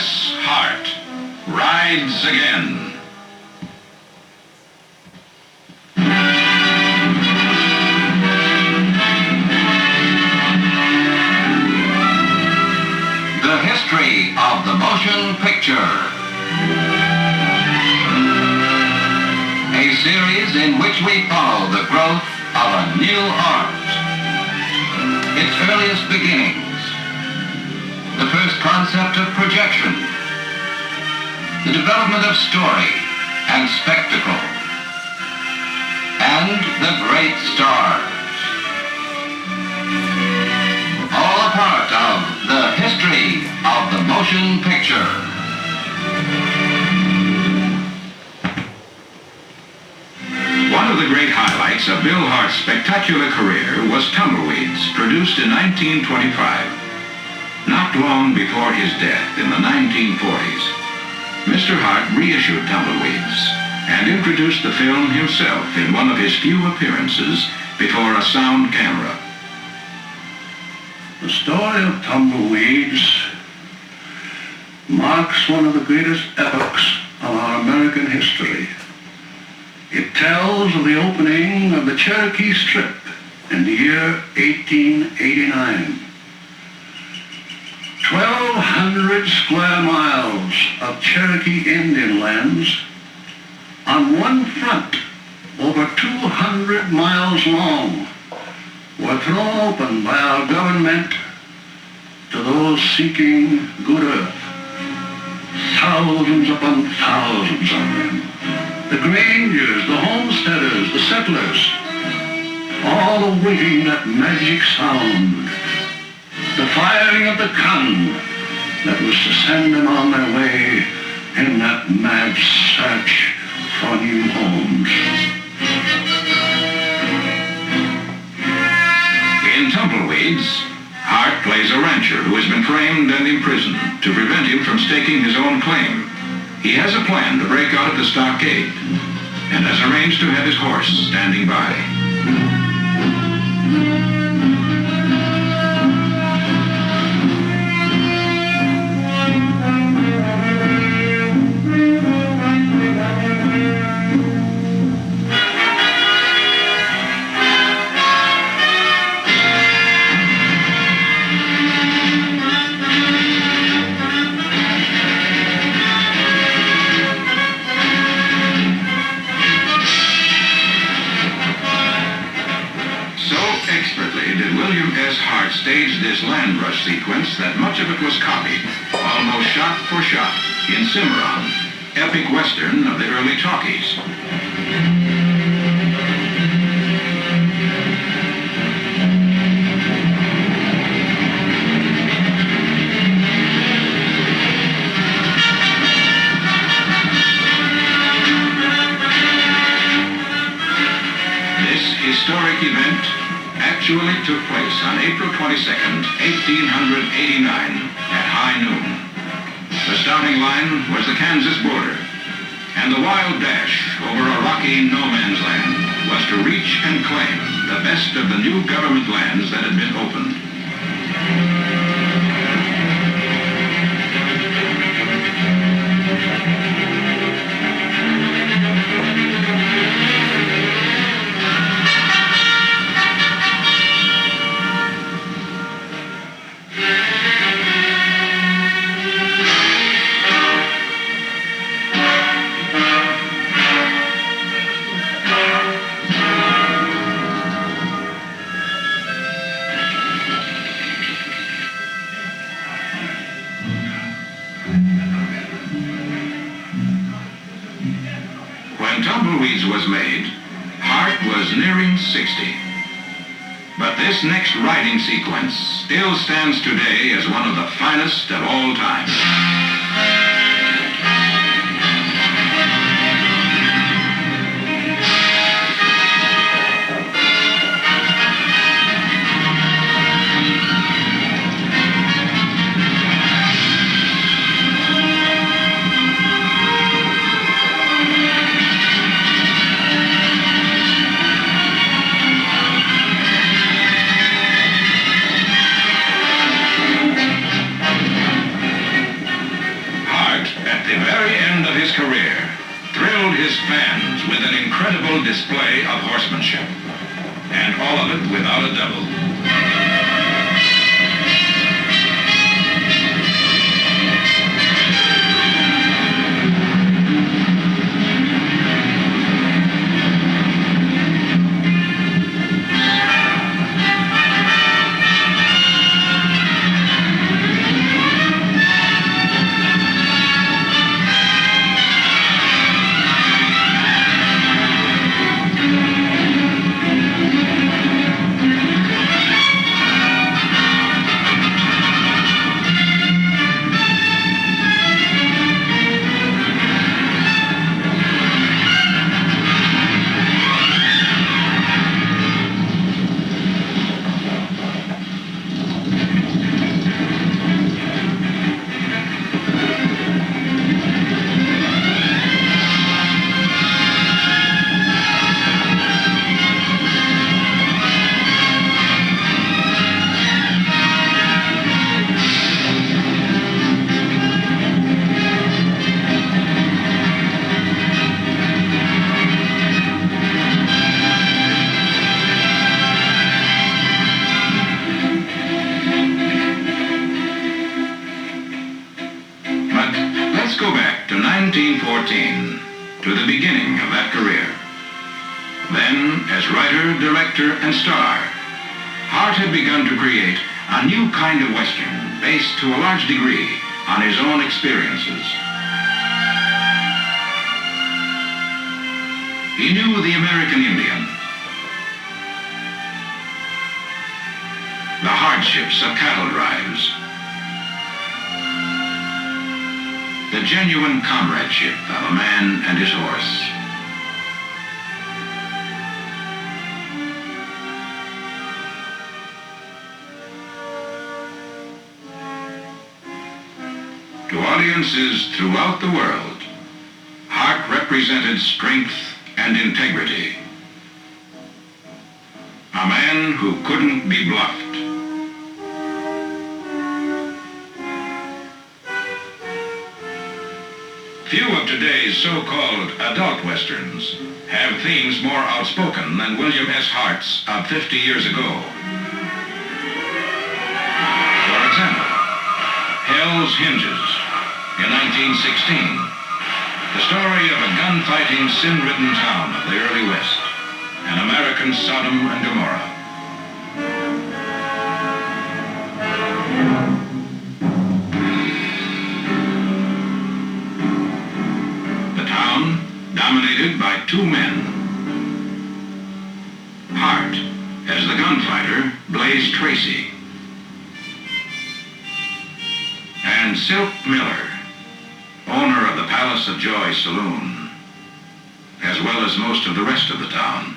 S. Hart rides again. The history of the motion picture. A series in which we follow the growth of a new art. Its earliest beginnings. The first concept of projection. The development of story and spectacle. And the great stars. All a part of the history of the motion picture. One of the great highlights of Bill Hart's spectacular career was Tumbleweeds, produced in 1925. Not long before his death in the 1940s, Mr. Hart reissued Tumbleweeds and introduced the film himself in one of his few appearances before a sound camera. The story of Tumbleweeds marks one of the greatest epochs of our American history. It tells of the opening of the Cherokee Strip in the year 1889. 1,200 square miles of Cherokee Indian lands on one front, over 200 miles long, were thrown open by our government to those seeking good earth. Thousands upon thousands of them. The grangers, the homesteaders, the settlers, all awaiting that magic sound, the firing of the cannon that was to send them on their way in that mad search for new homes. In Tumbleweeds, Hart plays a rancher who has been framed and imprisoned to prevent him from staking his own claim. He has a plan to break out of the stockade and has arranged to have his horse standing by. Staged this land rush sequence that much of it was copied, almost shot for shot, in Cimarron, epic western of the early talkies. This historic event actually took place on April 22nd, 1889, at high noon. The starting line was the Kansas border, and the wild dash over a rocky no-man's land was to reach and claim the best of the new government lands that had been opened. When Tumbleweeds was made, Hart was nearing 60. But this next riding sequence still stands today as one of the finest of all time. display of horsemanship. And all of it without a double. Let's go back to 1914, to the beginning of that career. Then, as writer, director, and star, Hart had begun to create a new kind of Western based to a large degree on his own experiences. He knew the American Indian, the hardships of cattle drives, the genuine comradeship of a man and his horse. To audiences throughout the world, Hart represented strength and integrity. A man who couldn't be bluffed. Few of today's so-called adult westerns have themes more outspoken than William S. Hart's of 50 years ago. For example, Hell's Hinges in 1916, the story of a gun-fighting, sin-ridden town of the early West, an American Sodom and Gomorrah. Dominated by two men. Hart, as the gunfighter, Blaze Tracy. And Silk Miller, owner of the Palace of Joy Saloon, as well as most of the rest of the town.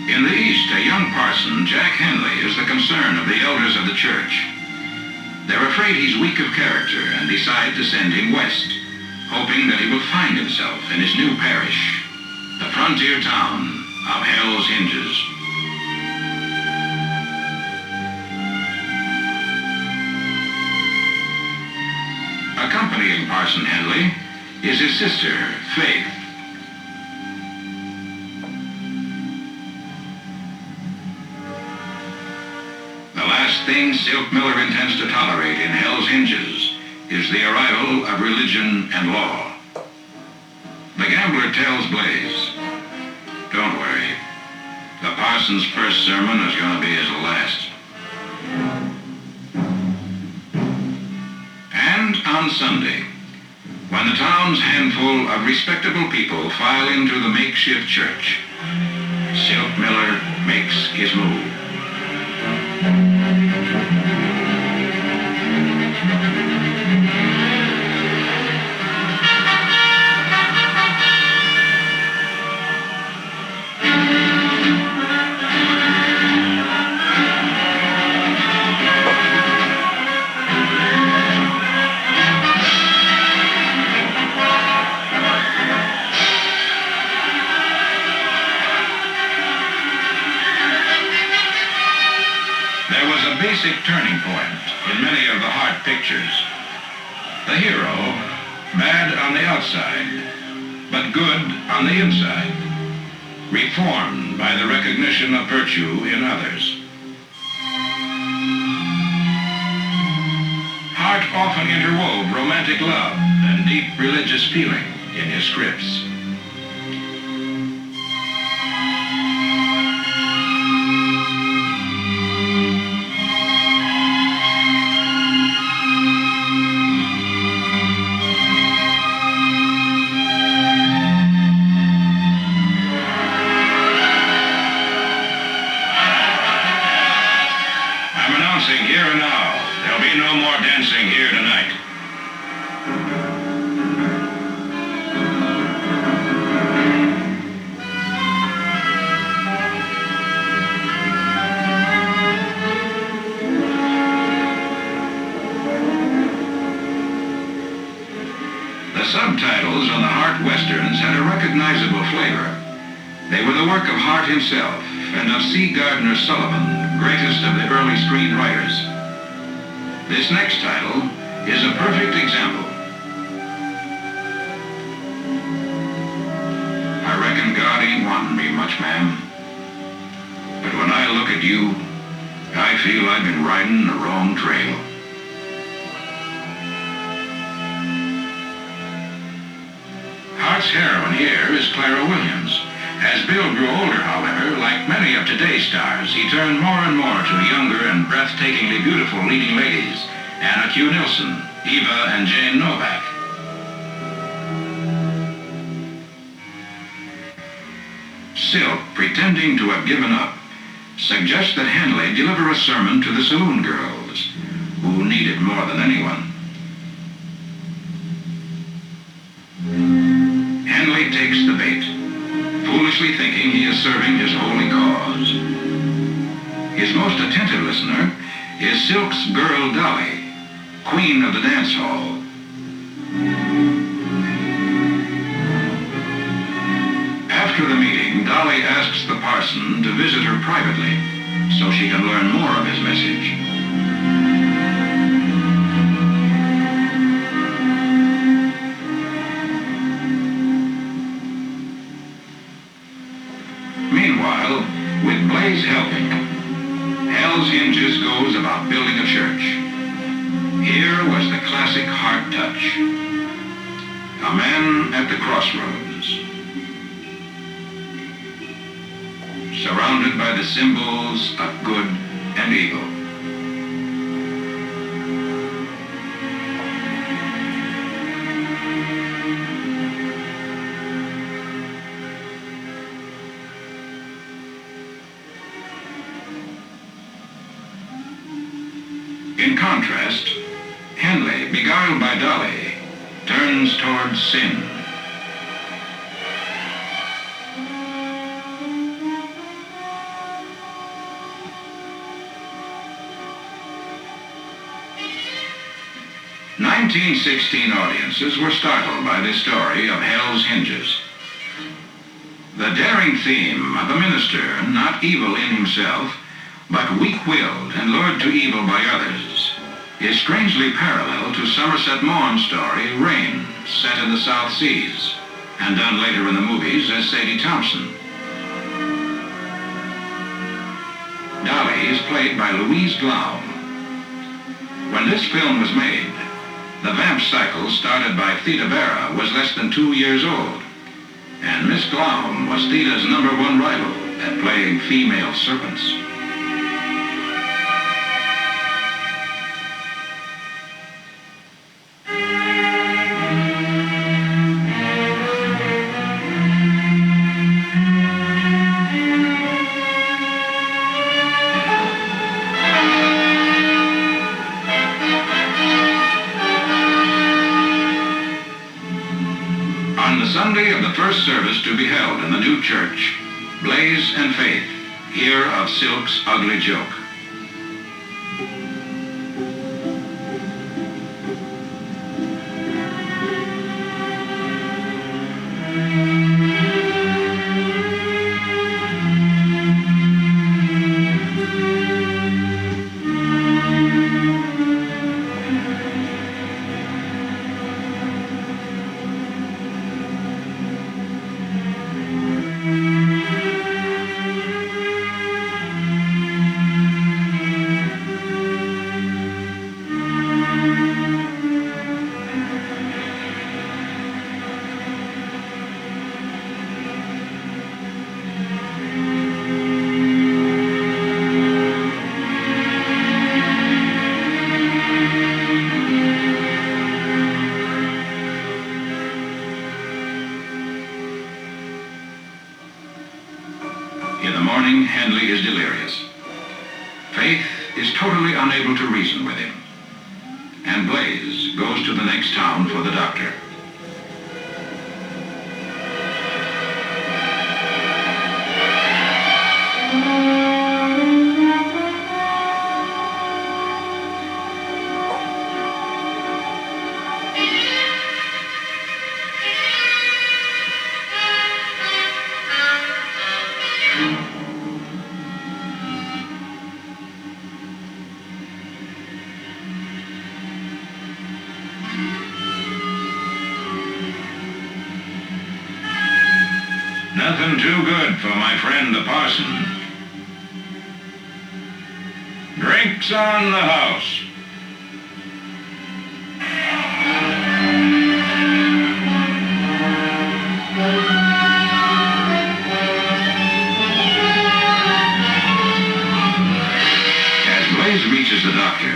In the East, a young parson, Jack Henley, is the concern of the elders of the church. They're afraid he's weak of character and decide to send him west, hoping that he will find himself in his new parish, the frontier town of Hell's Hinges. Accompanying Parson Henley is his sister, Faith. Thing Silk Miller intends to tolerate in Hell's Hinges is the arrival of religion and law. The gambler tells Blaze, "Don't worry, the parson's first sermon is going to be his last." And on Sunday, when the town's handful of respectable people file into the makeshift church, Silk Miller makes his move. Basic turning point in many of the Hart pictures. The hero, Bad on the outside, but good on the inside. Reformed by the recognition of virtue in others. Hart often interwove romantic love and deep religious feeling in his scripts. I'm announcing here and now, there'll be no more dancing here tonight. The subtitles on the Hart Westerns had a recognizable flavor. They were the work of Hart himself and of C. Gardner Sullivan, greatest of the early screenwriters. This next title is a perfect example. I reckon God ain't wanting me much, ma'am. But when I look at you, I feel I've been riding the wrong trail. Hart's heroine here is Clara Williams. As Bill grew older, however, like many of today's stars, he turned more and more to younger and breathtakingly beautiful leading ladies, Anna Q. Nilsson, Eva and Jane Novak. Silk, pretending to have given up, suggests that Henley deliver a sermon to the saloon girls, who need it more than anyone. Henley takes the bait, foolishly thinking he is serving his holy cause. His most attentive listener is Silk's girl Dolly, queen of the dance hall. After the meeting, Dolly asks the parson to visit her privately so she can learn more of his message. Meanwhile, with Blaze helping, Hell's Hinges goes about building a church. Here was the classic Hart touch. A man at the crossroads, surrounded by the symbols of good and evil. In contrast, Henley, beguiled by Dolly, turns towards sin. "1916 audiences were startled by this story of Hell's Hinges. The daring theme of a minister not evil in himself, but weak-willed and lured to evil by others, is strangely parallel to Somerset Maugham's story, Rain, set in the South Seas, and done later in the movies as Sadie Thompson. Dolly is played by Louise Glaum. When this film was made, the vamp cycle started by Theda Bara was less than 2 years old, and Miss Glaum was Theda's #1 rival at playing female serpents. On the Sunday of the first service to be held in the new church, Blaze and Faith hear of Silk's ugly joke. In the morning, Henley is delirious. Faith is totally unable to reason with him. And Blaze goes to the next town for the doctor. Nothing too good for my friend the parson. Drinks on the house. As Blaze reaches the doctor,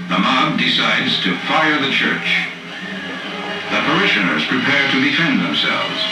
the mob decides to fire the church. The parishioners prepare to defend themselves.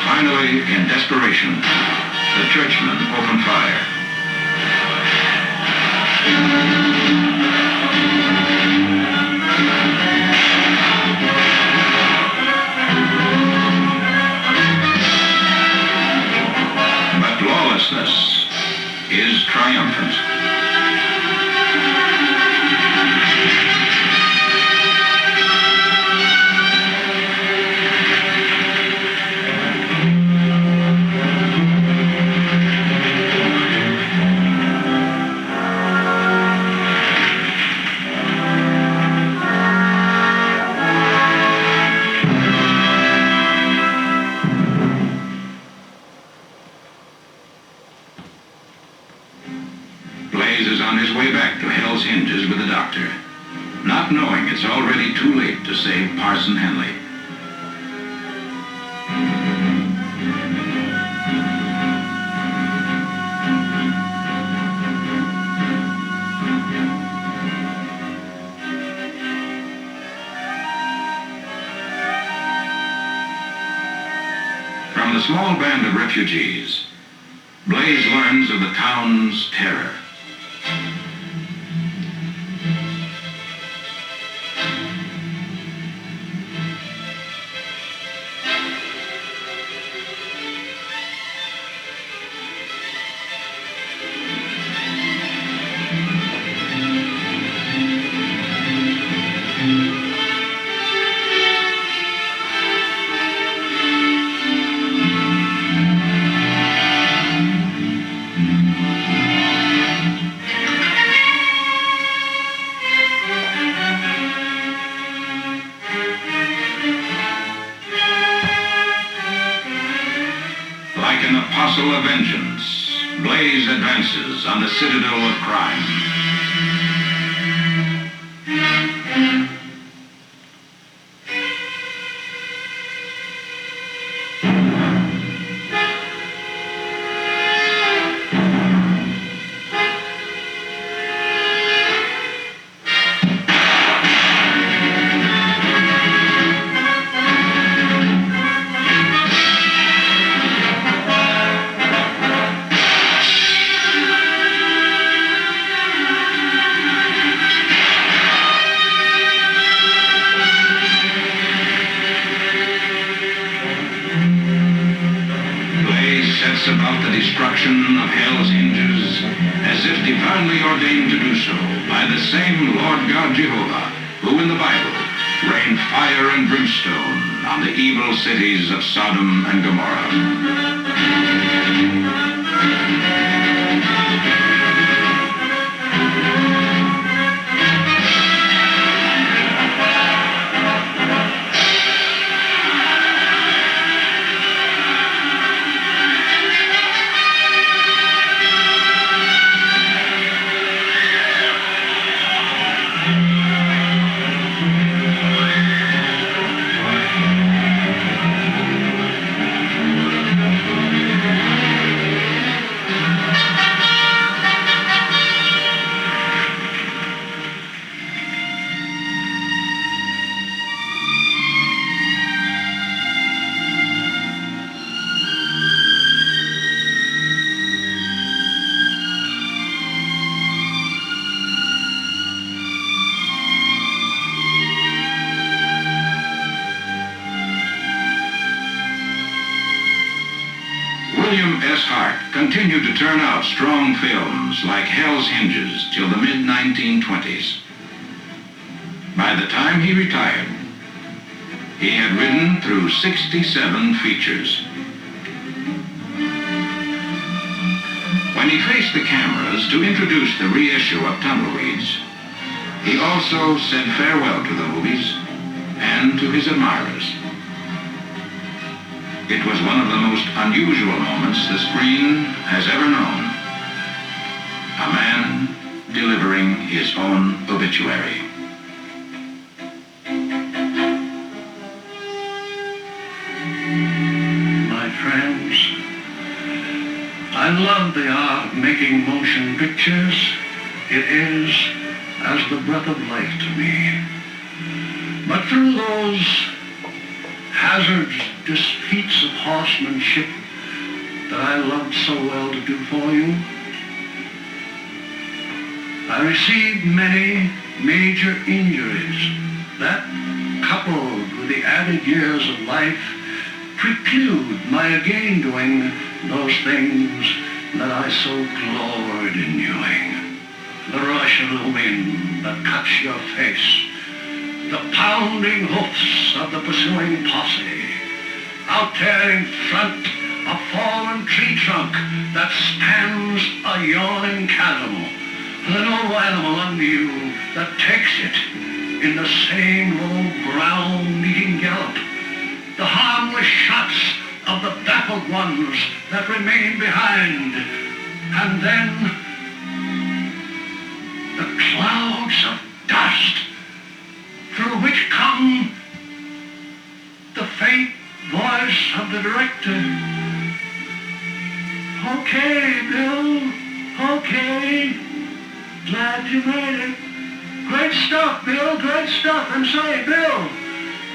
Finally, in desperation, the churchmen open fire. But lawlessness is triumphant. Blaze is on his way back to Hell's Hinges with the doctor, not knowing it's already too late to save Parson Henley. From the small band of refugees, Blaze learns of the town's terror. Like an apostle of vengeance, Blaze advances on the citadel of crime. Sets about the destruction of Hell's Hinges as if divinely ordained to do so by the same Lord God Jehovah who in the Bible rained fire and brimstone on the evil cities of Sodom and Gomorrah. William S. Hart continued to turn out strong films like Hell's Hinges till the mid-1920s. By the time he retired, he had ridden through 67 features. When he faced the cameras to introduce the reissue of Tumbleweeds, he also said farewell to the movies and to his admirers. It was one of the most unusual moments the screen has ever known. A man delivering his own obituary. My friends, I love the art of making motion pictures. It is as the breath of life to me. But through those hazards, feats of horsemanship that I loved so well to do for you, I received many major injuries that, coupled with the added years of life, preclude my again doing those things that I so gloried in doing. The rush of the wind that cuts your face, the pounding hoofs of the pursuing posse, out there in front, a fallen tree trunk that spans a yawning chasm, an old animal under you that takes it in the same low ground-eating gallop, the harmless shots of the baffled ones that remain behind, and then the clouds of dust through which come the faint voice of the director. Okay, Bill. Okay. Glad you made it. Great stuff, Bill. Great stuff. And say, Bill,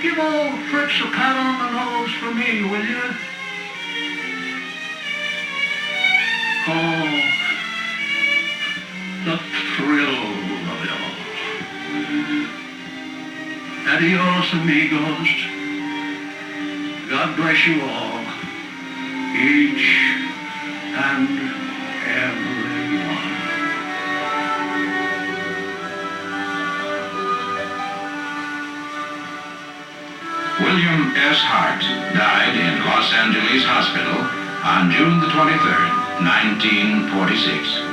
give old Fritz a pat on the nose for me, will you? Oh, the thrill of it all. Adios, amigos. God bless you all, each and every one. William S. Hart died in Los Angeles Hospital on June the 23rd, 1946.